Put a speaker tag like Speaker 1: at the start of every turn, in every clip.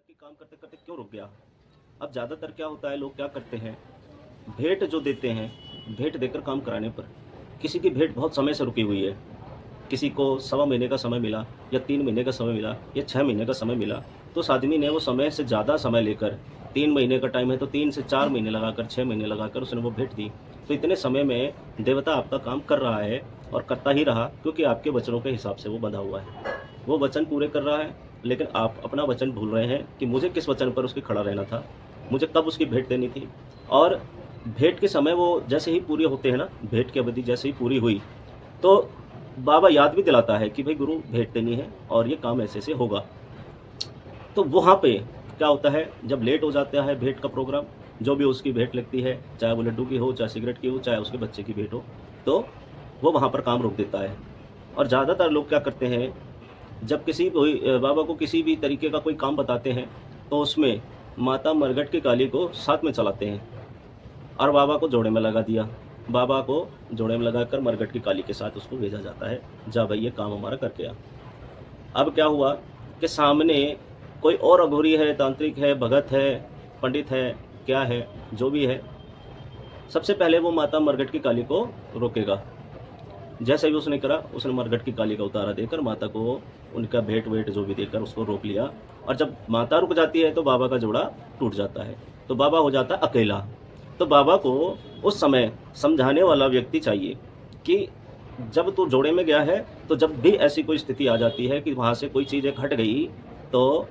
Speaker 1: कि काम करते करते क्यों रुक गया। अब ज़्यादातर क्या होता है, लोग क्या करते हैं, भेंट जो देते हैं, भेंट देकर काम कराने पर किसी की भेंट बहुत समय से रुकी हुई है, किसी को सवा महीने का समय मिला या 3 महीने का समय मिला या 6 महीने का समय मिला, तो उस आदमी ने वो समय से ज़्यादा समय लेकर 3 महीने का टाइम है तो 3 से 4 महीने लगाकर 6 महीने लगाकर उसने वो भेंट दी। तो इतने समय में देवता आपका काम कर रहा है और करता ही रहा, क्योंकि आपके वचनों के हिसाब से वो बंधा हुआ है। वो वचन पूरे कर रहा है, लेकिन आप अपना वचन भूल रहे हैं कि मुझे किस वचन पर उसके खड़ा रहना था, मुझे कब उसकी भेंट देनी थी। और भेंट के समय वो जैसे ही पूरे होते हैं ना, भेंट की अवधि जैसे ही पूरी हुई तो बाबा याद भी दिलाता है कि भाई गुरु भेंट देनी है और ये काम ऐसे से होगा। तो वहाँ पे क्या होता है, जब लेट हो जाता है भेंट का प्रोग्राम, जो भी उसकी भेंट लगती है, चाहे वो लड्डू की हो, चाहे सिगरेट की हो, चाहे उसके बच्चे की भेंट हो, तो वो वहाँ पर काम रोक देता है। और ज़्यादातर लोग क्या करते हैं, जब किसी कोई बाबा को किसी भी तरीके का कोई काम बताते हैं तो उसमें माता मरघट की काली को साथ में चलाते हैं और बाबा को जोड़े में लगा दिया। बाबा को जोड़े में लगाकर मरघट की काली के साथ उसको भेजा जाता है, जा भाई ये काम हमारा करके आ। अब क्या हुआ कि सामने कोई और अघोरी है, तांत्रिक है, भगत है, पंडित है, क्या है, जो भी है, सबसे पहले वो माता मरघट की काली को रोकेगा। जैसे भी उसने करा, उसने मरघट की काली का उतारा देकर माता को उनका भेंट वेट जो भी देकर उसको रोक लिया। और जब माता रुक जाती है तो बाबा का जोड़ा टूट जाता है, तो बाबा हो जाता है अकेला। तो बाबा को उस समय समझाने वाला व्यक्ति चाहिए कि जब तू जोड़े में गया है तो जब भी ऐसी कोई स्थिति आ जाती है कि वहाँ से कोई चीज़ एक हट गई, तो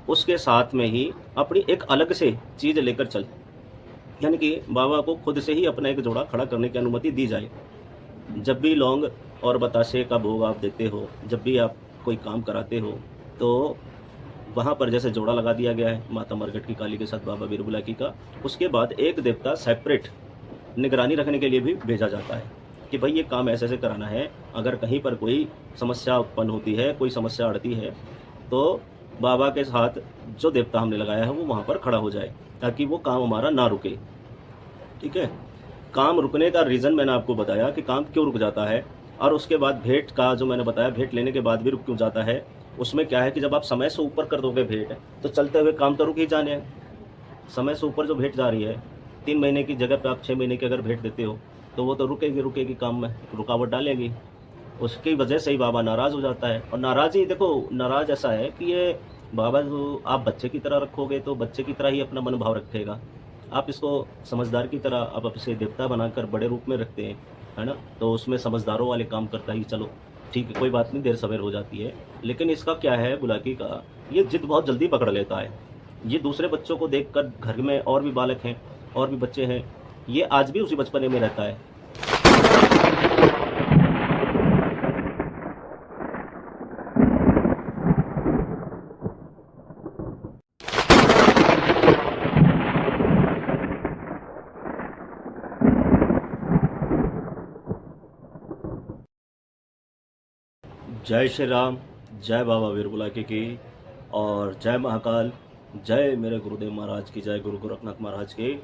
Speaker 1: उसके साथ में ही अपनी एक अलग से चीज़ लेकर चल। यानी कि बाबा को खुद से ही अपना एक जोड़ा खड़ा करने की अनुमति दी जाए। जब भी लौंग और बताशे का भोग आप देते हो, जब भी आप कोई काम कराते हो, तो वहाँ पर जैसे जोड़ा लगा दिया गया है माता मरघट की काली के साथ बाबा वीरबुलाकी का, उसके बाद एक देवता सेपरेट निगरानी रखने के लिए भी भेजा जाता है कि भाई ये काम ऐसे ऐसे कराना है। अगर कहीं पर कोई समस्या उत्पन्न होती है, कोई समस्या अड़ती है, तो बाबा के साथ जो देवता हमने लगाया है वो वहाँ पर खड़ा हो जाए, ताकि वो काम हमारा ना रुके। ठीक है, काम रुकने का रीज़न मैंने आपको बताया कि काम क्यों रुक जाता है। और उसके बाद भेंट का जो मैंने बताया, भेंट लेने के बाद भी रुक क्यों जाता है, उसमें क्या है कि जब आप समय से ऊपर कर दोगे भेंट, तो चलते हुए काम तो रुक ही जाने हैं। समय से ऊपर जो भेंट जा रही है, 3 महीने की जगह पे आप 6 महीने की अगर भेंट देते हो, तो वो तो रुकेगी रुकेगी, काम में रुकावट डालेगी। उसकी वजह से ही बाबा नाराज़ हो जाता है। और नाराज़ी देखो, नाराज़ ऐसा है कि ये बाबा जो आप बच्चे की तरह रखोगे तो बच्चे की तरह ही अपना मनोभाव रखेगा। आप इसको समझदार की तरह, आप इसे देवता बनाकर बड़े रूप में रखते हैं, है ना, तो उसमें समझदारों वाले काम करता ही, चलो ठीक है, कोई बात नहीं, देर सवेर हो जाती है। लेकिन इसका क्या है, बुलाकी का ये जिद बहुत जल्दी पकड़ लेता है। ये दूसरे बच्चों को देखकर, घर में और भी बालक हैं और भी बच्चे हैं, ये आज भी उसी बचपने में रहता है। जय श्री राम, जय बाबा वीरबुलाकी की, और जय महाकाल, जय मेरे गुरुदेव महाराज की, जय गुरु गोरखनाथ महाराज की।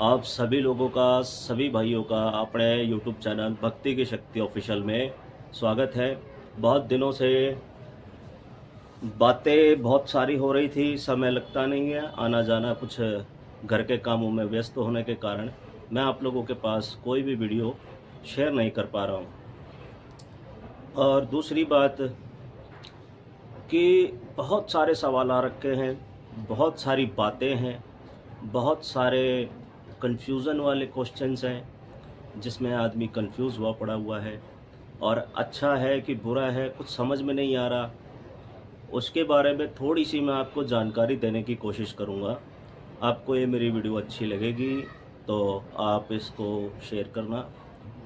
Speaker 1: आप सभी लोगों का, सभी भाइयों का अपने यूट्यूब चैनल भक्ति की शक्ति ऑफिशियल में स्वागत है। बहुत दिनों से बातें बहुत सारी हो रही थी, समय लगता नहीं है, आना जाना कुछ घर के कामों में व्यस्त होने के कारण मैं आप लोगों के पास कोई भी वीडियो शेयर नहीं कर पा रहा हूँ। और दूसरी बात कि बहुत सारे सवाल आ रखे हैं, बहुत सारी बातें हैं, बहुत सारे कन्फ्यूज़न वाले क्वेश्चंस हैं, जिसमें आदमी कंफ्यूज हुआ पड़ा हुआ है। और अच्छा है कि बुरा है, कुछ समझ में नहीं आ रहा, उसके बारे में थोड़ी सी मैं आपको जानकारी देने की कोशिश करूँगा। आपको ये मेरी वीडियो अच्छी लगेगी तो आप इसको शेयर करना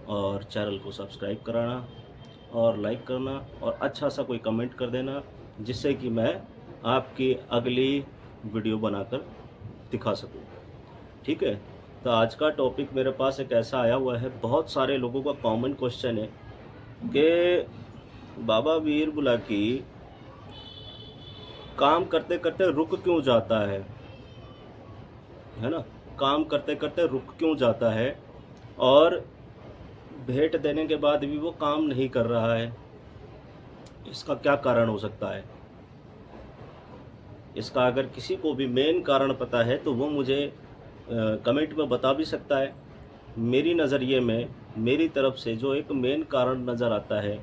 Speaker 1: और चैनल को सब्सक्राइब कराना और लाइक करना और अच्छा सा कोई कमेंट कर देना, जिससे कि मैं आपकी अगली वीडियो बनाकर दिखा सकूं। ठीक है, तो आज का टॉपिक मेरे पास एक ऐसा आया हुआ है, बहुत सारे लोगों का कॉमन क्वेश्चन है कि बाबा वीरबुलाकी काम करते करते रुक क्यों जाता है ना, काम करते करते रुक क्यों जाता है और भेंट देने के बाद भी वो काम नहीं कर रहा है, इसका क्या कारण हो सकता है। इसका अगर किसी को भी मेन कारण पता है तो वो मुझे कमेंट में बता भी सकता है। मेरी नज़रिए में मेरी तरफ से जो एक मेन कारण नज़र आता है,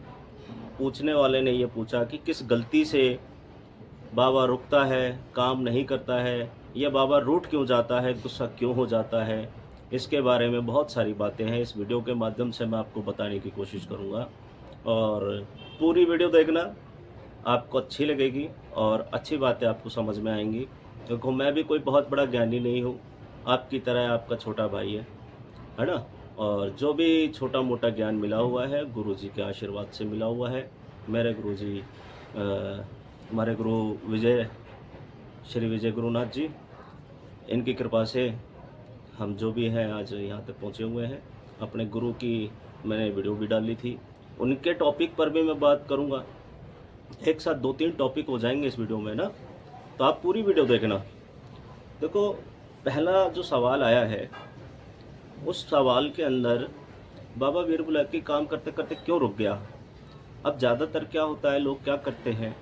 Speaker 1: पूछने वाले ने ये पूछा कि किस गलती से बाबा रुकता है, काम नहीं करता है, या बाबा रूठ क्यों जाता है, गुस्सा क्यों हो जाता है। इसके बारे में बहुत सारी बातें हैं, इस वीडियो के माध्यम से मैं आपको बताने की कोशिश करूँगा और पूरी वीडियो देखना, आपको अच्छी लगेगी और अच्छी बातें आपको समझ में आएंगी। देखो, मैं भी कोई बहुत बड़ा ज्ञानी नहीं हूँ, आपकी तरह आपका छोटा भाई है ना। और जो भी छोटा मोटा ज्ञान मिला हुआ है गुरुजी के आशीर्वाद से मिला हुआ है। मेरे गुरुजी हमारे गुरु श्री विजय गुरुनाथ जी, इनकी कृपा से हम जो भी हैं आज यहाँ तक पहुँचे हुए हैं। अपने गुरु की मैंने वीडियो भी डाली थी, उनके टॉपिक पर भी मैं बात करूँगा। एक साथ 2-3 टॉपिक हो जाएंगे इस वीडियो में ना, तो आप पूरी वीडियो देखना। देखो, पहला जो सवाल आया है उस सवाल के अंदर बाबा वीर बुलाकी काम करते करते क्यों रुक गया। अब ज़्यादातर क्या होता है, लोग क्या करते हैं,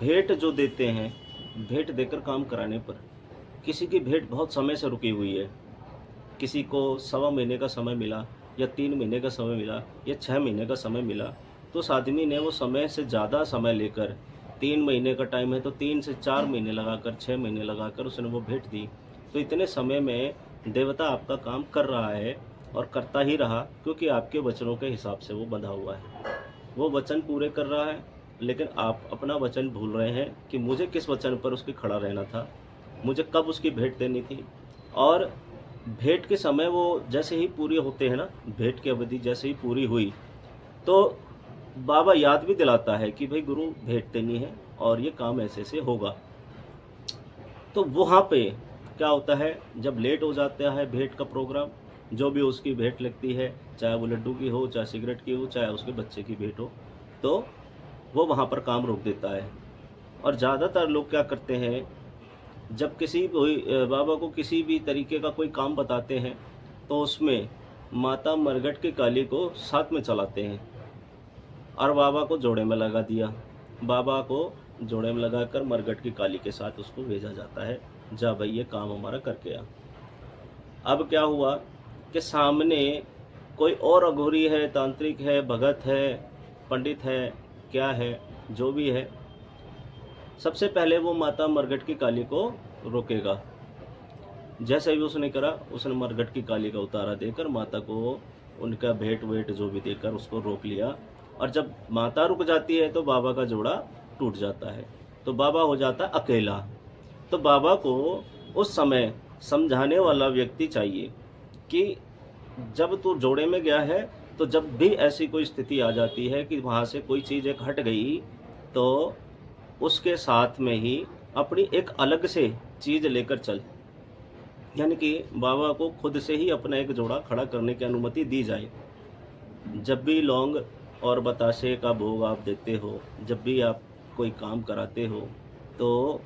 Speaker 1: भेंट जो देते हैं, भेंट देकर काम कराने पर किसी की भेंट बहुत समय से रुकी हुई है, किसी को 1.25 महीने का समय मिला या 3 महीने का समय मिला या 6 महीने का समय मिला, तो उस आदमी ने वो समय से ज़्यादा समय लेकर 3 महीने का टाइम है तो 3 से 4 महीने लगाकर 6 महीने लगाकर उसने वो भेंट दी। तो इतने समय में देवता आपका काम कर रहा है और करता ही रहा, क्योंकि आपके वचनों के हिसाब से वो बंधा हुआ है, वो वचन पूरे कर रहा है। लेकिन आप अपना वचन भूल रहे हैं कि मुझे किस वचन पर उसके खड़ा रहना था, मुझे कब उसकी भेंट देनी थी। और भेंट के समय वो जैसे ही पूरी होते हैं ना, भेंट की अवधि जैसे ही पूरी हुई तो बाबा याद भी दिलाता है कि भाई गुरु भेंट देनी है और ये काम ऐसे से होगा। तो वहाँ पे क्या होता है, जब लेट हो जाता है भेंट का प्रोग्राम, जो भी उसकी भेंट लगती है, चाहे वो लड्डू की हो, चाहे सिगरेट की हो, चाहे उसके बच्चे की भेंट हो, तो वो वहाँ पर काम रोक देता है। और ज़्यादातर लोग क्या करते हैं, जब किसी बाबा को किसी भी तरीके का कोई काम बताते हैं तो उसमें माता मरघट की काली को साथ में चलाते हैं और बाबा को जोड़े में लगा दिया। बाबा को जोड़े में लगाकर मरघट की काली के साथ उसको भेजा जाता है, जा भाई ये काम हमारा करके आ। अब क्या हुआ कि सामने कोई और अघोरी है, तांत्रिक है, भगत है, पंडित है, क्या है, जो भी है, सबसे पहले वो माता मरघट की काली को रोकेगा। जैसे भी उसने करा, उसने मरघट की काली का उतारा देकर माता को उनका भेंट वेट जो भी देकर उसको रोक लिया। और जब माता रुक जाती है तो बाबा का जोड़ा टूट जाता है, तो बाबा हो जाता अकेला। तो बाबा को उस समय समझाने वाला व्यक्ति चाहिए कि जब तू जोड़े में गया है तो जब भी ऐसी कोई स्थिति आ जाती है कि वहाँ से कोई चीज़ एक हट गई, तो उसके साथ में ही अपनी एक अलग से चीज़ लेकर चल। यानी कि बाबा को खुद से ही अपना एक जोड़ा खड़ा करने की अनुमति दी जाए। जब भी लौंग और बतासे का भोग आप देते हो, जब भी आप कोई काम कराते हो, तो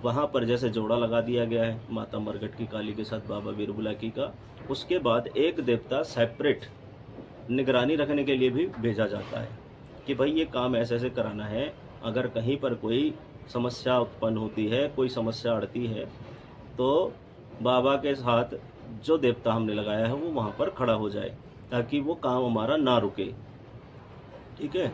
Speaker 1: वहाँ पर जैसे जोड़ा लगा दिया गया है माता मरघट की काली के साथ बाबा वीर बुलाकी का, उसके बाद एक देवता सेपरेट निगरानी रखने के लिए भी भेजा जाता है कि भाई ये काम ऐसे ऐसे कराना है। अगर कहीं पर कोई समस्या उत्पन्न होती है, कोई समस्या अड़ती है, तो बाबा के साथ जो देवता हमने लगाया है वो वहाँ पर खड़ा हो जाए, ताकि वो काम हमारा ना रुके। ठीक है,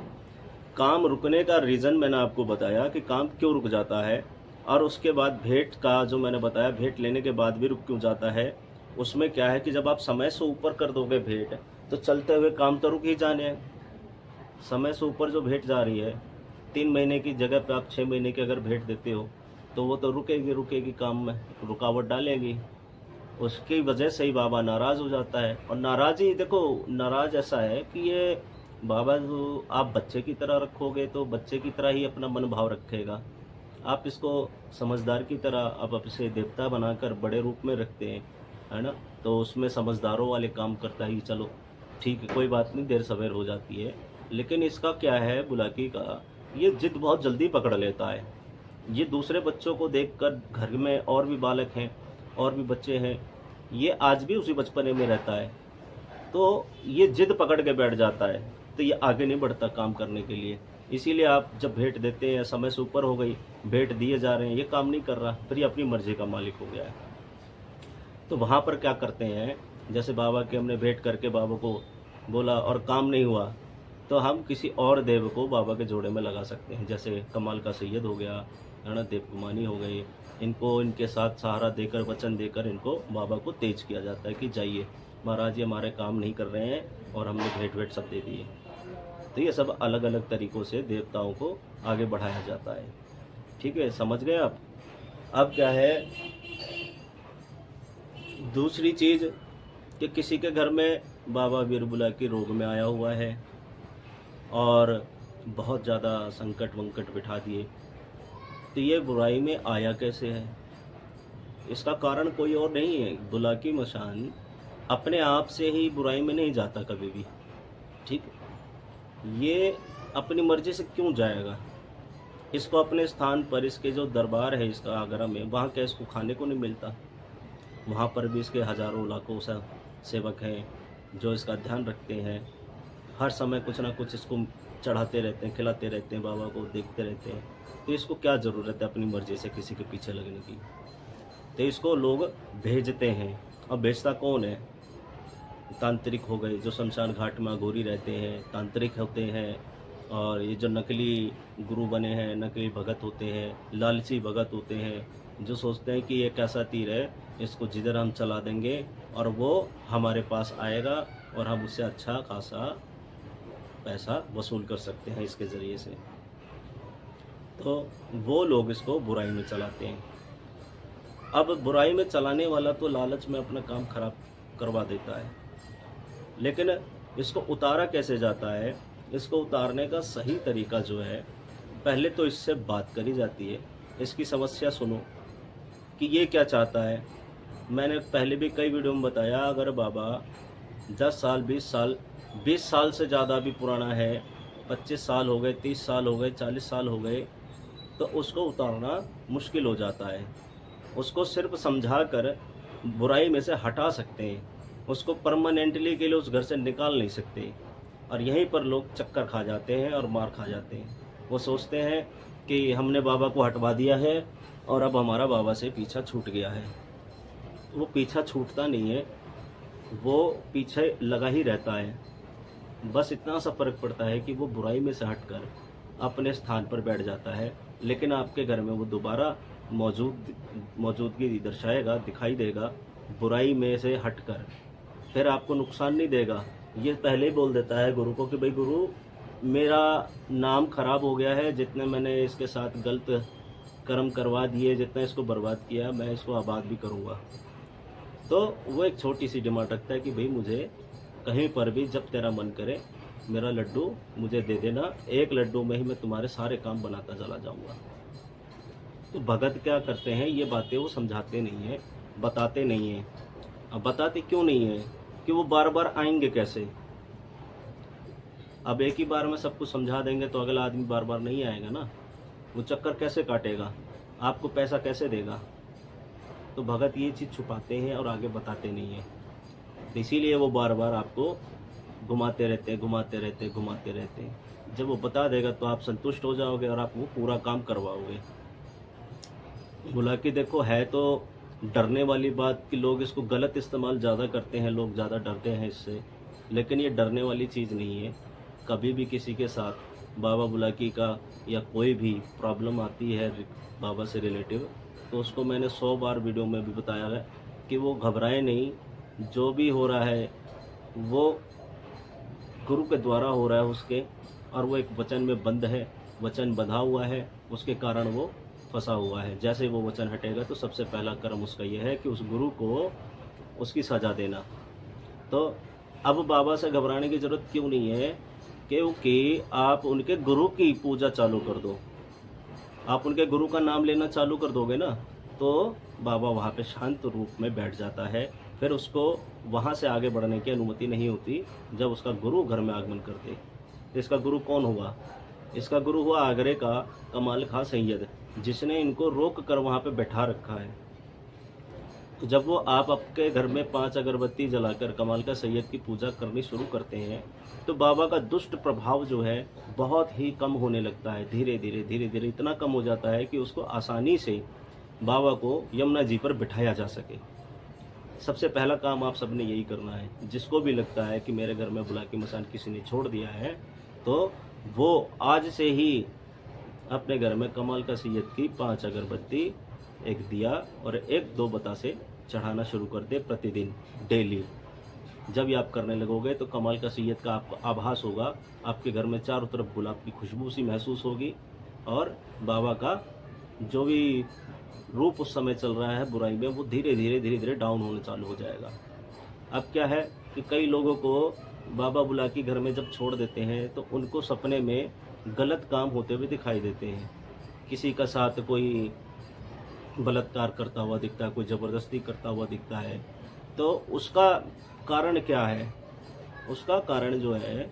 Speaker 1: काम रुकने का रीज़न मैंने आपको बताया कि काम क्यों रुक जाता है। और उसके बाद भेंट का जो मैंने बताया, भेंट लेने के बाद भी रुक क्यों जाता है, उसमें क्या है कि जब आप समय से ऊपर कर दोगे भेंट, तो चलते हुए काम तो रुक ही जाने हैं। समय से ऊपर जो भेंट जा रही है, 3 महीने की जगह पे आप 6 महीने की अगर भेंट देते हो, तो वो तो रुकेगी काम में, रुकावट डालेगी। उसकी वजह से ही बाबा नाराज़ हो जाता है। और नाराज़ी, देखो नाराज़ ऐसा है कि ये बाबा जो आप बच्चे की तरह रखोगे तो बच्चे की तरह ही अपना मन भाव रखेगा। आप इसको समझदार की तरह आप इसे देवता बनाकर बड़े रूप में रखते हैं, है ना, तो उसमें समझदारों वाले काम करता ही, चलो ठीक है, कोई बात नहीं, देर सवेर हो जाती है। लेकिन इसका क्या है, बुलाकी का ये जिद बहुत जल्दी पकड़ लेता है। ये दूसरे बच्चों को देखकर, घर में और भी बालक हैं, और भी बच्चे हैं, ये आज भी उसी बचपने में रहता है, तो ये जिद पकड़ के बैठ जाता है, तो ये आगे नहीं बढ़ता काम करने के लिए। इसीलिए आप जब भेंट देते हैं, समय से ऊपर हो गई, भेंट दिए जा रहे हैं, ये काम नहीं कर रहा, फिर ये अपनी मर्जी का मालिक हो गया है। तो वहाँ पर क्या करते हैं, जैसे बाबा के हमने भेंट करके बाबा को बोला और काम नहीं हुआ, तो हम किसी और देव को बाबा के जोड़े में लगा सकते हैं। जैसे कमाल का सैयद हो गया, है ना, देवकुमानी हो गई, इनको इनके साथ सहारा देकर, वचन देकर इनको बाबा को तेज किया जाता है कि जाइए महाराज, ये हमारे काम नहीं कर रहे हैं और हमने भेंट वेट सब दे दिए। तो ये सब अलग अलग तरीक़ों से देवताओं को आगे बढ़ाया जाता है। ठीक है, समझ गए आप। अब क्या है, दूसरी चीज़ कि किसी के घर में बाबा बीरबुला की रोग में आया हुआ है और बहुत ज़्यादा संकट वंकट बिठा दिए, तो ये बुराई में आया कैसे है? इसका कारण कोई और नहीं है। बुला की मशान अपने आप से ही बुराई में नहीं जाता कभी भी। ठीक, ये अपनी मर्जी से क्यों जाएगा? इसको अपने स्थान पर, इसके जो दरबार है इसका आगरा में, वहाँ क्या इसको खाने को नहीं मिलता? वहाँ पर भी इसके हज़ारों लाखों सेवक हैं जो इसका ध्यान रखते हैं, हर समय कुछ ना कुछ इसको चढ़ाते रहते हैं, खिलाते रहते हैं, बाबा को देखते रहते हैं। तो इसको क्या ज़रूरत है अपनी मर्ज़ी से किसी के पीछे लगने की? तो इसको लोग भेजते हैं। और भेजता कौन है? तांत्रिक हो गए, जो शमशान घाट में अघोरी रहते हैं, तांत्रिक होते हैं। और ये जो नकली गुरु बने हैं, नकली भगत होते हैं, लालची भगत होते हैं, जो सोचते हैं कि ये कैसा तीर है, इसको जिधर हम चला देंगे और वो हमारे पास आएगा और हम उससे अच्छा खासा पैसा वसूल कर सकते हैं इसके ज़रिए से। तो वो लोग इसको बुराई में चलाते हैं। अब बुराई में चलाने वाला तो लालच में अपना काम खराब करवा देता है, लेकिन इसको उतारा कैसे जाता है? इसको उतारने का सही तरीका जो है, पहले तो इससे बात करी जाती है, इसकी समस्या सुनो कि ये क्या चाहता है। मैंने पहले भी कई वीडियो में बताया, अगर बाबा 10 साल 20 साल से ज़्यादा भी पुराना है, 25 साल हो गए, 30 साल हो गए, 40 साल हो गए, तो उसको उतारना मुश्किल हो जाता है। उसको सिर्फ समझा कर बुराई में से हटा सकते हैं, उसको परमानेंटली के लिए उस घर से निकाल नहीं सकते। और यहीं पर लोग चक्कर खा जाते हैं और मार खा जाते हैं। वो सोचते हैं कि हमने बाबा को हटवा दिया है और अब हमारा बाबा से पीछा छूट गया है। वो पीछा छूटता नहीं है, वो पीछे लगा ही रहता है। बस इतना सा फ़र्क पड़ता है कि वो बुराई में से हटकर अपने स्थान पर बैठ जाता है, लेकिन आपके घर में वो दोबारा मौजूदगी दर्शाएगा, दिखाई देगा, बुराई में से हटकर। फिर आपको नुकसान नहीं देगा। ये पहले ही बोल देता है गुरु को कि भाई गुरु, मेरा नाम खराब हो गया है, जितने मैंने इसके साथ गलत कर्म करवा दिए, जितना इसको बर्बाद किया, मैं इसको आबाद भी करूँगा। तो वो एक छोटी सी डिमांड रखता है कि भाई मुझे कहीं पर भी जब तेरा मन करे मेरा लड्डू मुझे दे देना, एक लड्डू में ही मैं तुम्हारे सारे काम बनाता चला जाऊँगा। तो भगत क्या करते हैं, ये बातें वो समझाते नहीं हैं, बताते नहीं हैं। अब बताते क्यों नहीं है? कि वो बार बार आएंगे कैसे? अब एक ही बार में सब कुछ समझा देंगे तो अगला आदमी बार बार नहीं आएगा ना। वो चक्कर कैसे काटेगा? आपको पैसा कैसे देगा? तो भगत ये चीज़ छुपाते हैं और आगे बताते नहीं हैं। तो इसीलिए वो बार बार आपको घुमाते रहते हैं। जब वो बता देगा तो आप संतुष्ट हो जाओगे और आप वो पूरा काम करवाओगे। बोला कि देखो, है तो डरने वाली बात कि लोग इसको गलत इस्तेमाल ज़्यादा करते हैं, लोग ज़्यादा डरते हैं इससे, लेकिन ये डरने वाली चीज़ नहीं है। कभी भी किसी के साथ बाबा बुलाकी का या कोई भी प्रॉब्लम आती है बाबा से रिलेटिव, तो उसको मैंने 100 बार वीडियो में भी बताया है कि वो घबराए नहीं। जो भी हो रहा है वो गुरु के द्वारा हो रहा है उसके, और वो एक वचन में बंद है, वचन बंधा हुआ है, उसके कारण वो फंसा हुआ है। जैसे वो वचन हटेगा तो सबसे पहला कर्म उसका ये है कि उस गुरु को उसकी सज़ा देना। तो अब बाबा से घबराने की ज़रूरत क्यों नहीं है? क्योंकि आप उनके गुरु की पूजा चालू कर दो, आप उनके गुरु का नाम लेना चालू कर दोगे ना, तो बाबा वहाँ पे शांत रूप में बैठ जाता है। फिर उसको वहाँ से आगे बढ़ने की अनुमति नहीं होती जब उसका गुरु घर में आगमन करते। तो इसका गुरु कौन हुआ? इसका गुरु हुआ आगरे का कमाल खां सैयद, जिसने इनको रोक कर वहाँ पे बैठा रखा है। तो जब वो आप आपके घर में 5 अगरबत्ती जलाकर कमाल का सैयद की पूजा करनी शुरू करते हैं, तो बाबा का दुष्ट प्रभाव जो है बहुत ही कम होने लगता है। धीरे धीरे इतना कम हो जाता है कि उसको आसानी से बाबा को यमुना जी पर बिठाया जा सके। सबसे पहला काम आप सबने यही करना है। जिसको भी लगता है कि मेरे घर में बुला के मसान किसी ने छोड़ दिया है, तो वो आज से ही अपने घर में कमाल का सैयद की 5 अगरबत्ती, एक दिया और 1-2 बतासे चढ़ाना शुरू कर दे प्रतिदिन, डेली। जब ये आप करने लगोगे तो कमाल का सैयद का आपको आभास होगा। आपके घर में चारों तरफ गुलाब की खुशबू सी महसूस होगी और बाबा का जो भी रूप उस समय चल रहा है बुराई में, वो धीरे धीरे डाउन होने चालू हो जाएगा। अब क्या है कि कई लोगों को बाबा बुला के घर में जब छोड़ देते हैं तो उनको सपने में गलत काम होते हुए दिखाई देते हैं। किसी का साथ कोई बलात्कार करता हुआ दिखता है, कोई ज़बरदस्ती करता हुआ दिखता है। तो उसका कारण क्या है? उसका कारण जो है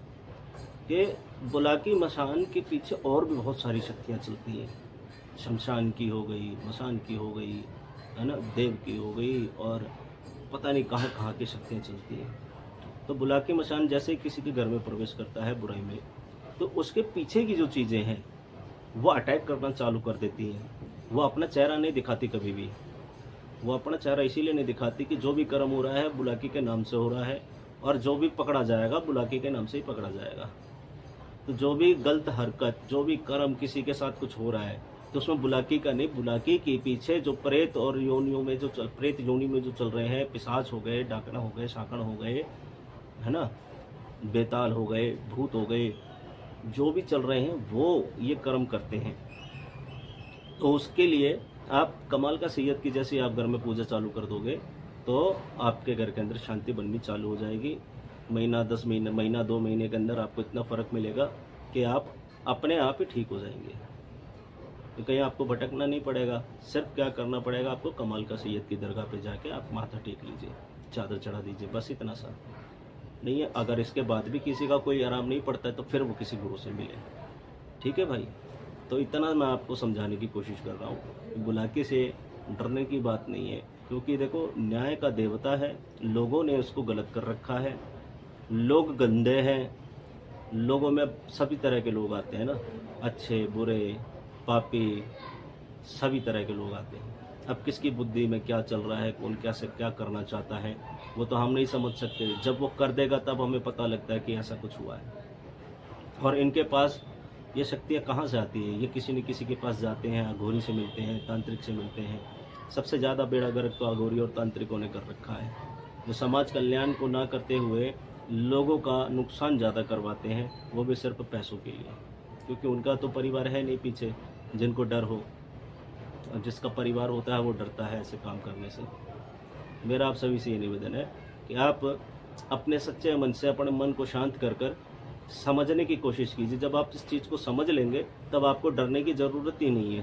Speaker 1: कि बुलाकी मसान के पीछे और भी बहुत सारी शक्तियाँ चलती हैं। शमशान की हो गई, मसान की हो गई, है ना, देव की हो गई, और पता नहीं कहाँ कहाँ की शक्तियाँ चलती हैं। तो बुलाकी मसान जैसे ही किसी के घर में प्रवेश करता है बुराई में, तो उसके पीछे की जो चीज़ें हैं वो अटैक करना चालू कर देती हैं। वो अपना चेहरा नहीं दिखाती कभी भी। वो अपना चेहरा इसीलिए नहीं दिखाती कि जो भी कर्म हो रहा है बुलाकी के नाम से हो रहा है, और जो भी पकड़ा जाएगा बुलाकी के नाम से ही पकड़ा जाएगा। तो जो भी गलत हरकत, जो भी कर्म किसी के साथ कुछ हो रहा है, तो उसमें बुलाकी का नहीं, बुलाकी के पीछे जो प्रेत और योनियों में जो प्रेत योनि में जो चल रहे हैं, पिशाच हो गए, डाकना हो गए, शाकड़ हो गए, है ना, बेताल हो गए, भूत हो गए, जो भी चल रहे हैं वो ये कर्म करते हैं। तो उसके लिए आप कमाल का सैयद की जैसे आप घर में पूजा चालू कर दोगे तो आपके घर के अंदर शांति बननी चालू हो जाएगी। महीना 10 महीने, महीना 2 महीने के अंदर आपको इतना फ़र्क मिलेगा कि आप अपने आप ही ठीक हो जाएंगे। तो कहीं आपको भटकना नहीं पड़ेगा। सिर्फ क्या करना पड़ेगा आपको, कमाल का सैयद की दरगाह पे जाके आप माथा टेक लीजिए, चादर चढ़ा दीजिए, बस इतना सा। नहीं है, अगर इसके बाद भी किसी का कोई आराम नहीं पड़ता है तो फिर वो किसी गुरु से मिले। ठीक है भाई, तो इतना मैं आपको समझाने की कोशिश कर रहा हूँ। बुलाके से डरने की बात नहीं है, क्योंकि देखो न्याय का देवता है, लोगों ने उसको गलत कर रखा है। लोग गंदे हैं, लोगों में सभी तरह के लोग आते हैं ना, अच्छे बुरे पापी, सभी तरह के लोग आते हैं। अब किसकी बुद्धि में क्या चल रहा है, कौन कैसे क्या करना चाहता है, वो तो हम नहीं समझ सकते। जब वो कर देगा तब हमें पता लगता है कि ऐसा कुछ हुआ है। और इनके पास ये शक्तियाँ कहाँ से आती है? ये किसी न किसी के पास जाते हैं, अघोरी से मिलते हैं, तांत्रिक से मिलते हैं। सबसे ज़्यादा बेड़ा गर्क तो अघोरी और तांत्रिकों ने कर रखा है, जो समाज कल्याण को ना करते हुए लोगों का नुकसान ज़्यादा करवाते हैं, वो भी सिर्फ पैसों के लिए। क्योंकि उनका तो परिवार है नहीं पीछे जिनको डर हो, और जिसका परिवार होता है वो डरता है ऐसे काम करने से। मेरा आप सभी से ये निवेदन है कि आप अपने सच्चे मन से अपने मन को शांत कर कर समझने की कोशिश कीजिए। जब आप इस चीज़ को समझ लेंगे तब आपको डरने की ज़रूरत ही नहीं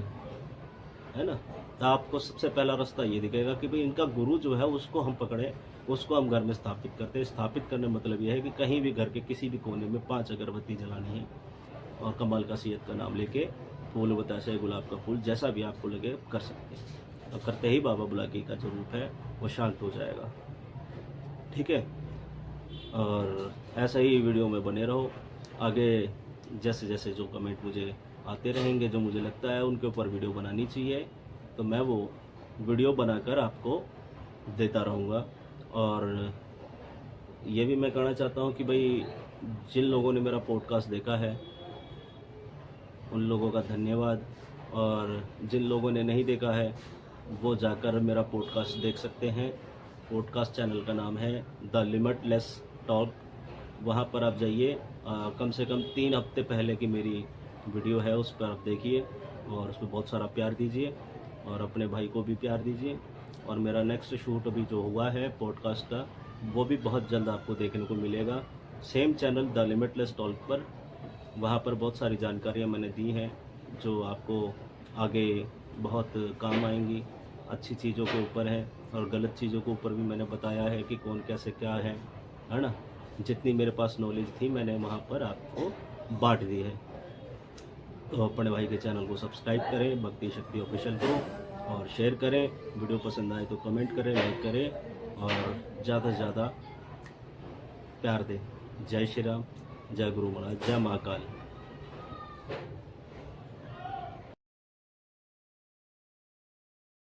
Speaker 1: है ना। तो आपको सबसे पहला रास्ता ये दिखेगा कि भाई इनका गुरु जो है उसको हम पकड़ें, उसको हम घर में स्थापित करते हैं। स्थापित करने मतलब यह है कि कहीं भी घर के किसी भी कोने में 5 अगरबत्ती जलानी है और कमाल का सैयद का नाम लेके फूल बताशे, गुलाब का फूल, जैसा भी आपको लगे कर सकते हैं। तो करते ही बाबा बुलाकी का जो रूप है वो शांत हो जाएगा। ठीक है, और ऐसा ही वीडियो में बने रहो। आगे जैसे जैसे जो कमेंट मुझे आते रहेंगे, जो मुझे लगता है उनके ऊपर वीडियो बनानी चाहिए, तो मैं वो वीडियो बनाकर आपको देता रहूँगा। और ये भी मैं कहना चाहता हूँ कि भाई जिन लोगों ने मेरा पॉडकास्ट देखा है उन लोगों का धन्यवाद, और जिन लोगों ने नहीं देखा है वो जाकर मेरा पॉडकास्ट देख सकते हैं। पॉडकास्ट चैनल का नाम है द लिमिटलेस टॉक। वहाँ पर आप जाइए, कम से कम 3 हफ्ते पहले की मेरी वीडियो है, उस पर आप देखिए और उसमें बहुत सारा प्यार दीजिए और अपने भाई को भी प्यार दीजिए। और मेरा नेक्स्ट शूट अभी जो हुआ है पॉडकास्ट का, वो भी बहुत जल्द आपको देखने को मिलेगा, same channel the limitless talk पर। वहाँ पर बहुत सारी जानकारियाँ मैंने दी हैं जो आपको आगे बहुत काम आएंगी। अच्छी चीज़ों के ऊपर है और गलत चीज़ों के ऊपर भी मैंने बताया है कि कौन कैसे क्या है ना। जितनी मेरे पास नॉलेज थी मैंने वहाँ पर आपको बांट दी है। तो अपने भाई के चैनल को सब्सक्राइब करें, भक्ति शक्ति ऑफिशियल को, और शेयर करें। वीडियो पसंद आए तो कमेंट करें, लाइक करें और ज़्यादा से ज़्यादा प्यार दें। जय श्री राम, जय गुरु महाराज, जय महाकाल।